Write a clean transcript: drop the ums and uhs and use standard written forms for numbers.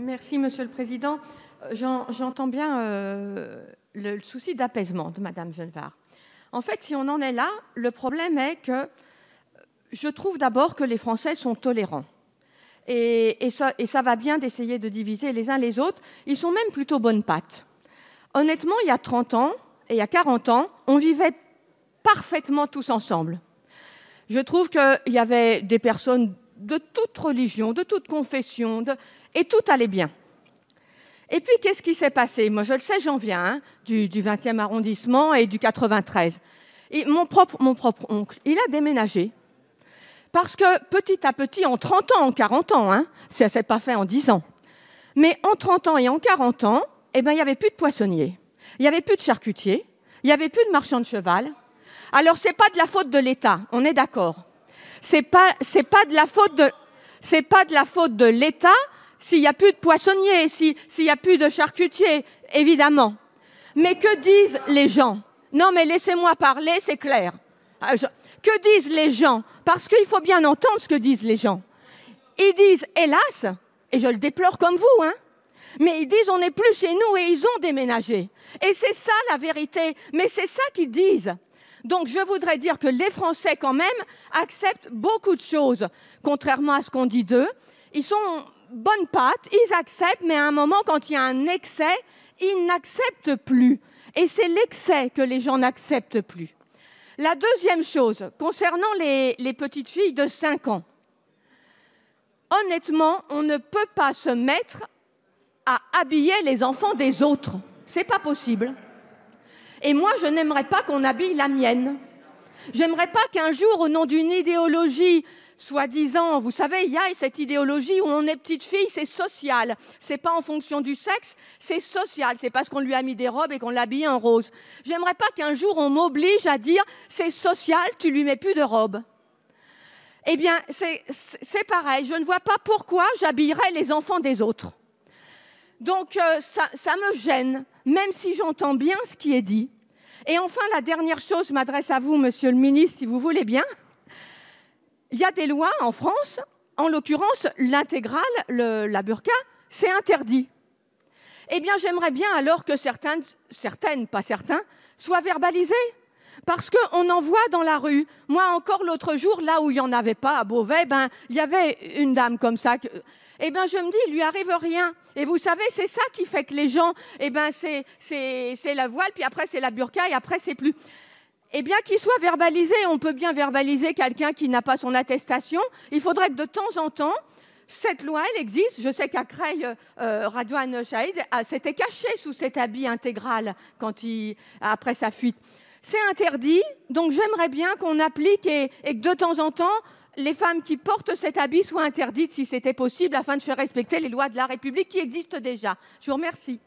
Merci, Monsieur le Président. J'entends bien le souci d'apaisement de Madame Genevard. En fait, si on en est là, le problème est que je trouve d'abord que les Français sont tolérants. Et ça va bien d'essayer de diviser les uns les autres. Ils sont même plutôt bonnes pâtes. Honnêtement, il y a 30 ans et il y a 40 ans, on vivait parfaitement tous ensemble. Je trouve qu'il y avait des personnes de toute religion, de toute confession, et tout allait bien. Et puis, qu'est-ce qui s'est passé? Moi, je le sais, j'en viens, du 20e arrondissement et du 93. Et mon propre oncle, il a déménagé. Parce que petit à petit, en 30 ans, en 40 ans, ça ne s'est pas fait en 10 ans, mais en 30 ans et en 40 ans, il n'y avait plus de poissonniers, il n'y avait plus de charcutiers, il n'y avait plus de marchands de cheval. Alors, ce n'est pas de la faute de l'État, on est d'accord. C'est pas de la faute de l'État s'il n'y a plus de poissonniers, s'il n'y a plus de charcutiers, évidemment. Mais que disent les gens? Non, mais laissez-moi parler, c'est clair. Que disent les gens? Parce qu'il faut bien entendre ce que disent les gens. Ils disent, hélas, et je le déplore comme vous, mais ils disent, on n'est plus chez nous et ils ont déménagé. Et c'est ça la vérité, mais c'est ça qu'ils disent. Donc je voudrais dire que les Français, quand même, acceptent beaucoup de choses, contrairement à ce qu'on dit d'eux. Ils sont bonnes pâtes, ils acceptent, mais à un moment, quand il y a un excès, ils n'acceptent plus. Et c'est l'excès que les gens n'acceptent plus. La deuxième chose, concernant les petites filles de 5 ans, honnêtement, on ne peut pas se mettre à habiller les enfants des autres. C'est pas possible. Et moi, je n'aimerais pas qu'on habille la mienne. J'aimerais pas qu'un jour, au nom d'une idéologie soi-disant, vous savez, il y a cette idéologie où on est petite fille, c'est social. C'est pas en fonction du sexe, c'est social. C'est parce qu'on lui a mis des robes et qu'on l'a habillée en rose. J'aimerais pas qu'un jour, on m'oblige à dire, c'est social, tu lui mets plus de robe. Eh bien, c'est pareil. Je ne vois pas pourquoi j'habillerais les enfants des autres. Donc, ça me gêne, même si j'entends bien ce qui est dit. Et enfin, la dernière chose, je m'adresse à vous, Monsieur le Ministre, si vous voulez bien. Il y a des lois en France, en l'occurrence, l'intégrale, la burqa, c'est interdit. Eh bien, j'aimerais bien alors que certaines, pas certains, soient verbalisés. Parce qu'on en voit dans la rue. Moi, encore l'autre jour, là où il n'y en avait pas, à Beauvais, il y avait une dame comme ça. Eh bien, je me dis, il lui arrive rien. Et vous savez, c'est ça qui fait que les gens, c'est la voile, puis après, c'est la burqa, et après, c'est plus. Eh bien, qu'il soit verbalisé. On peut bien verbaliser quelqu'un qui n'a pas son attestation. Il faudrait que de temps en temps, cette loi, elle existe. Je sais qu'à Creil, Radouane Chaïd s'était caché sous cet habit intégral après sa fuite. C'est interdit, donc j'aimerais bien qu'on applique et que de temps en temps, les femmes qui portent cet habit soient interdites si c'était possible afin de faire respecter les lois de la République qui existent déjà. Je vous remercie.